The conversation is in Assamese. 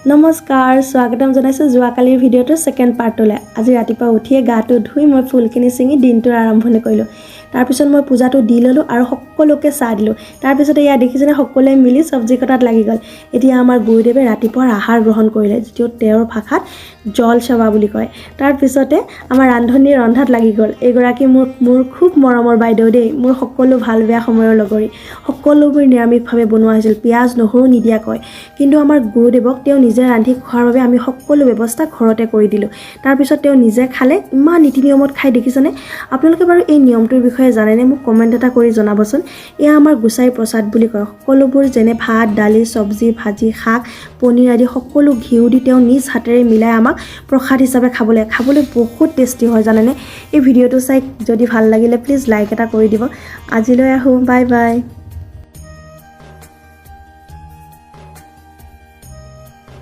নমস্কাৰ স্বাগতম জনাইছো যোৱাকালিৰ ভিডিঅ'টোৰ সেকেন্ড পাৰ্টলৈ আজি ৰাতিপুৱা উঠিয়ে গাটো ধুই মই ফুলখিনি চিঙি দিনটোৰ আৰম্ভণি কৰিলো তাৰ পিছত মই পূজাটো দি ললো আৰু সকলোকে চাহ দিলো তাৰ পিছত এয়া দেখিছেনে সকলোৱে মিলি সবজি কটাত লাগি গল এতিয়া আমাৰ গুৰুদেৱে ৰাতিপুৱাৰ আহাৰ গ্ৰহণ কৰিলে যিটো তেওঁৰ ভাষাত জল সেৱা বুলি কয় তাৰ পিছতে আমাৰ ৰান্ধনী ৰন্ধাত লাগি গল এগৰাকী মোৰ খুব মৰমৰ বাইদেউ দেই মোৰ সকলো ভাল বেয়া সময়ৰ লগৰী সকলোবোৰ নিৰামিষভাৱে বনোৱা হৈছিল পিয়াজ নহৰু নিদিয়া কয় কিন্তু আমাৰ গুৰুদেৱক তেওঁ নিজে ৰান্ধি খোৱাৰ বাবে আমি সকলো ব্যৱস্থা ঘৰতে কৰি দিলো তাৰ পিছত তেওঁ নিজে খালে ইমান নীতি নিয়মত খাই দেখিছনে আপোনালোকে বাৰু এই নিয়মটোৰ বিষয়ে জানেনে মোক কমেন্ট এটা কৰি জনাবচোন এয়া আমাৰ গুসাই প্ৰসাদ বুলি কয় সকলোবোৰ যেনে ভাত দালি সবজি ভাজি শাক পনীৰ আদি সকলো ঘিউ দি তেওঁ নিজ হাতেৰে মিলাই আমাক প্ৰসাদ হিচাপে খাবলৈ বহুত টেষ্টি হয় জানেনে এই ভিডিঅ'টো চাই যদি ভাল লাগিলে প্লিজ লাইক এটা কৰি দিব আজিলৈ আহো বাই বাই